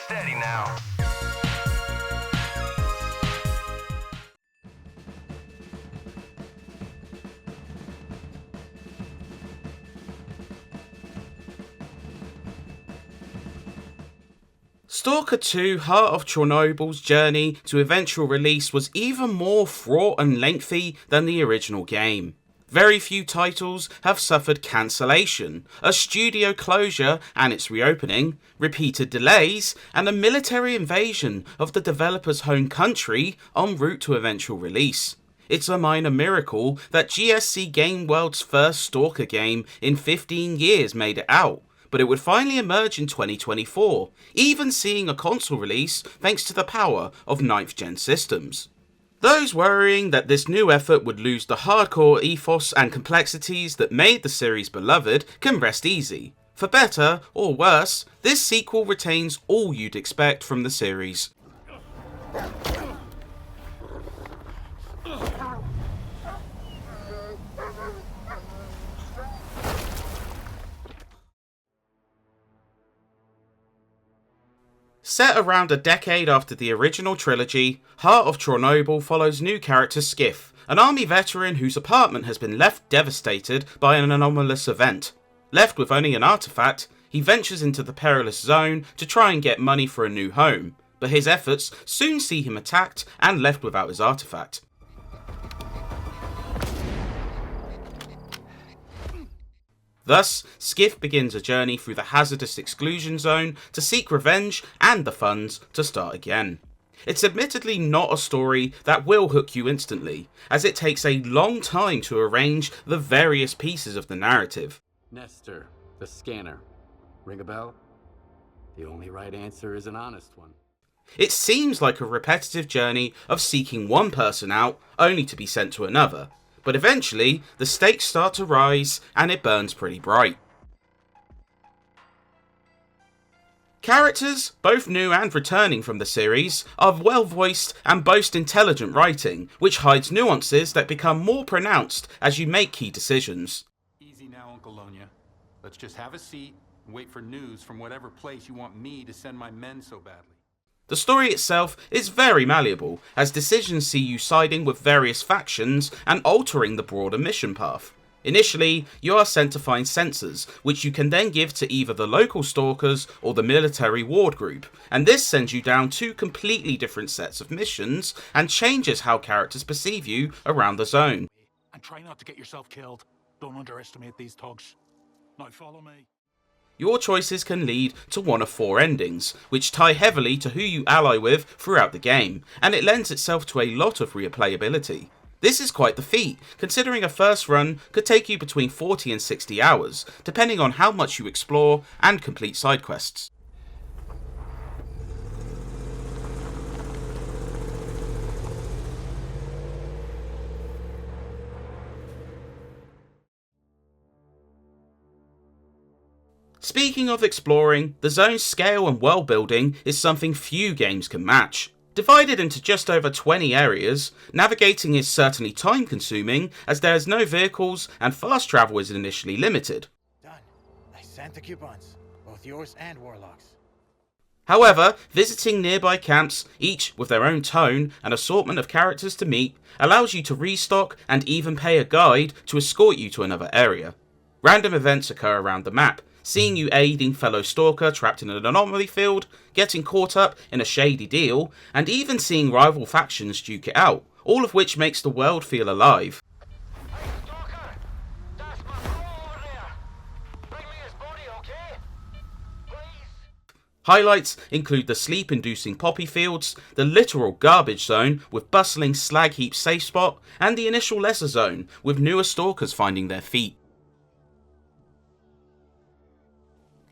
Steady now. S.T.A.L.K.E.R 2 Heart of Chornobyl's journey to eventual release was even more fraught and lengthy than the original game. Very few titles have suffered cancellation, a studio closure and its reopening, repeated delays, and a military invasion of the developer's home country en route to eventual release. It's a minor miracle that GSC Game World's first S.T.A.L.K.E.R game in 15 years made it out, but it would finally emerge in 2024, even seeing a console release thanks to the power of 9th gen systems. Those worrying that this new effort would lose the hardcore ethos and complexities that made the series beloved can rest easy. For better or worse, this sequel retains all you'd expect from the series. Set around a decade after the original trilogy, Heart of Chornobyl follows new character Skiff, an army veteran whose apartment has been left devastated by an anomalous event. Left with only an artifact, he ventures into the perilous zone to try and get money for a new home, but his efforts soon see him attacked and left without his artifact. Thus, Skiff begins a journey through the hazardous exclusion zone to seek revenge and the funds to start again. It's admittedly not a story that will hook you instantly, as it takes a long time to arrange the various pieces of the narrative. Nestor, the scanner. Ring a bell? The only right answer is an honest one. It seems like a repetitive journey of seeking one person out only to be sent to another. But eventually, the stakes start to rise and it burns pretty bright. Characters, both new and returning from the series, are well voiced and boast intelligent writing, which hides nuances that become more pronounced as you make key decisions. Easy now, Uncle Lonya. Let's just have a seat and wait for news from whatever place you want me to send my men so badly. The story itself is very malleable, as decisions see you siding with various factions and altering the broader mission path. Initially, you are sent to find sensors, which you can then give to either the local stalkers or the military ward group, and this sends you down two completely different sets of missions and changes how characters perceive you around the zone. And try not to get yourself killed. Don't underestimate these thugs. Now follow me. Your choices can lead to one of four endings, which tie heavily to who you ally with throughout the game, and it lends itself to a lot of replayability. This is quite the feat, considering a first run could take you between 40 and 60 hours, depending on how much you explore and complete side quests. Speaking of exploring, the zone's scale and world building is something few games can match. Divided into just over 20 areas, navigating is certainly time consuming as there is no vehicles and fast travel is initially limited. Done. I sent the coupons, both yours and Warlock's. However, visiting nearby camps, each with their own tone and assortment of characters to meet, allows you to restock and even pay a guide to escort you to another area. Random events occur around the map, seeing you aiding fellow stalker trapped in an anomaly field, getting caught up in a shady deal, and even seeing rival factions duke it out, all of which makes the world feel alive. Hey, Stalker! That's my bro over there! Bring me his body, okay? Please? Highlights include the sleep-inducing poppy fields, the literal garbage zone with bustling slag heap safe spot, and the initial lesser zone with newer stalkers finding their feet.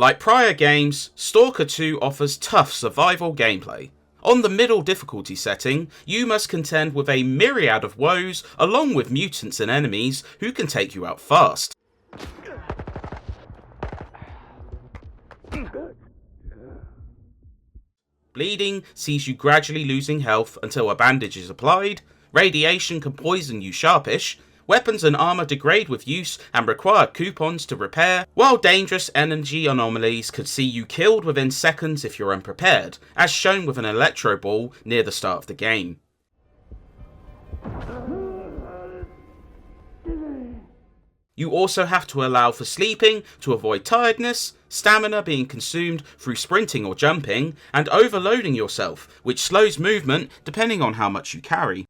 Like prior games, S.T.A.L.K.E.R 2 offers tough survival gameplay. On the middle difficulty setting, you must contend with a myriad of woes along with mutants and enemies who can take you out fast. Bleeding sees you gradually losing health until a bandage is applied, radiation can poison you sharpish, weapons and armour degrade with use and require coupons to repair, while dangerous energy anomalies could see you killed within seconds if you're unprepared, as shown with an electro ball near the start of the game. You also have to allow for sleeping to avoid tiredness, stamina being consumed through sprinting or jumping, and overloading yourself, which slows movement depending on how much you carry.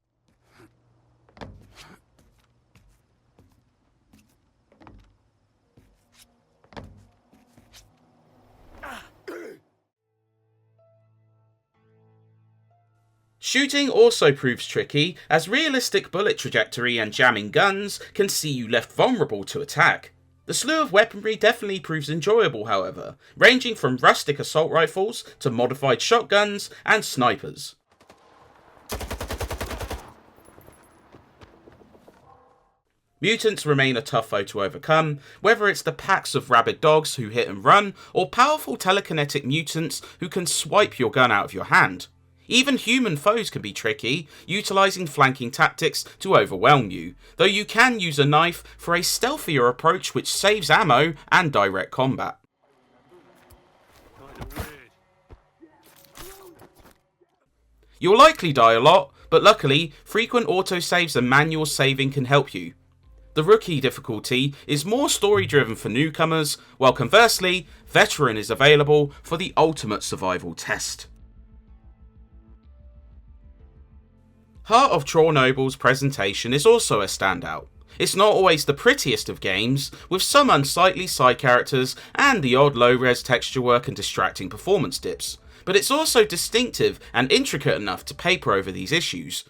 Shooting also proves tricky, as realistic bullet trajectory and jamming guns can see you left vulnerable to attack. The slew of weaponry definitely proves enjoyable, however, ranging from rustic assault rifles to modified shotguns and snipers. Mutants remain a tough foe to overcome, whether it's the packs of rabid dogs who hit and run, or powerful telekinetic mutants who can swipe your gun out of your hand. Even human foes can be tricky, utilising flanking tactics to overwhelm you, though you can use a knife for a stealthier approach which saves ammo and direct combat. You'll likely die a lot, but luckily, frequent autosaves and manual saving can help you. The rookie difficulty is more story driven for newcomers, while conversely, veteran is available for the ultimate survival test. Heart of Chornobyl's presentation is also a standout. It's not always the prettiest of games, with some unsightly side characters and the odd low-res texture work and distracting performance dips, but it's also distinctive and intricate enough to paper over these issues.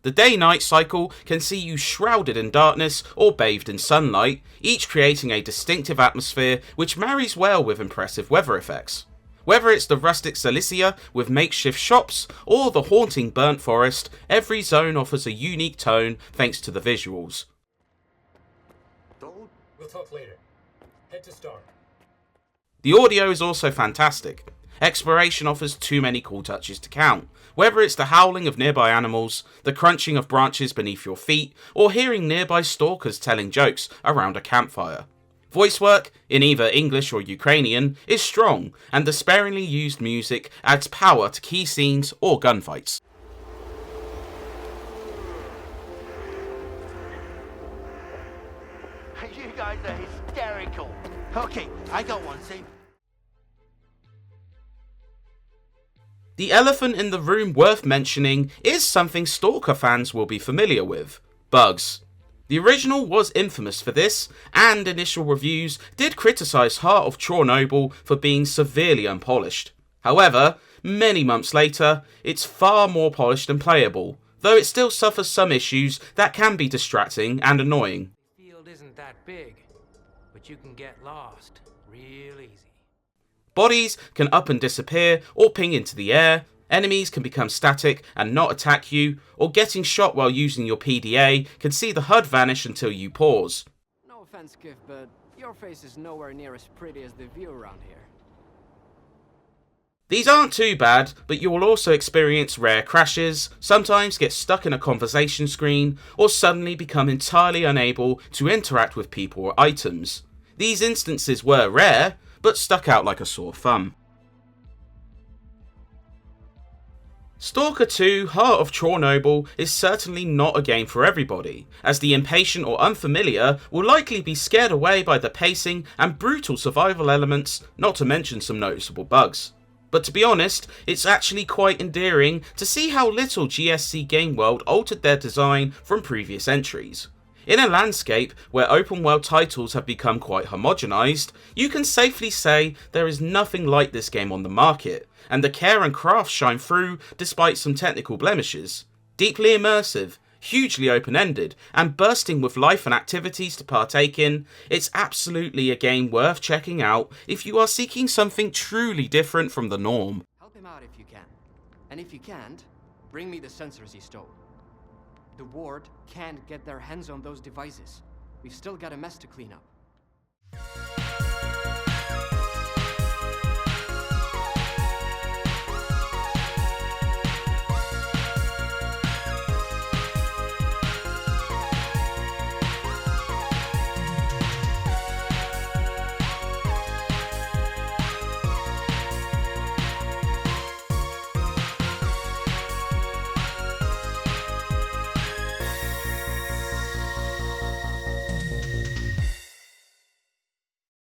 The day-night cycle can see you shrouded in darkness or bathed in sunlight, each creating a distinctive atmosphere which marries well with impressive weather effects. Whether it's the rustic Cilicia with makeshift shops, or the haunting burnt forest, every zone offers a unique tone thanks to the visuals. We'll talk later. Head to Star. The audio is also fantastic. Exploration offers too many cool touches to count, whether it's the howling of nearby animals, the crunching of branches beneath your feet, or hearing nearby stalkers telling jokes around a campfire. Voice work, in either English or Ukrainian, is strong, and the sparingly used music adds power to key scenes or gunfights. You guys are hysterical. Okay, I got one, see? The elephant in the room worth mentioning is something S.T.A.L.K.E.R fans will be familiar with: bugs. The original was infamous for this, and initial reviews did criticise Heart of Chornobyl for being severely unpolished. However, many months later, it's far more polished and playable, though it still suffers some issues that can be distracting and annoying. The field isn't that big, but you can get lost real easy. Bodies can up and disappear or ping into the air, enemies can become static and not attack you, or getting shot while using your PDA can see the HUD vanish until you pause. No offense, Giff, but your face is nowhere near as pretty as the view around here. These aren't too bad, but you will also experience rare crashes, sometimes get stuck in a conversation screen, or suddenly become entirely unable to interact with people or items. These instances were rare, but stuck out like a sore thumb. S.T.A.L.K.E.R 2 Heart of Chornobyl is certainly not a game for everybody, as the impatient or unfamiliar will likely be scared away by the pacing and brutal survival elements, not to mention some noticeable bugs. But to be honest, it's actually quite endearing to see how little GSC Game World altered their design from previous entries. In a landscape where open world titles have become quite homogenized, you can safely say there is nothing like this game on the market, and the care and craft shine through despite some technical blemishes. Deeply immersive, hugely open-ended, and bursting with life and activities to partake in, it's absolutely a game worth checking out if you are seeking something truly different from the norm. Help him out if you can. And if you can't, bring me the sensors he stole. The Ward can't get their hands on those devices. We've still got a mess to clean up.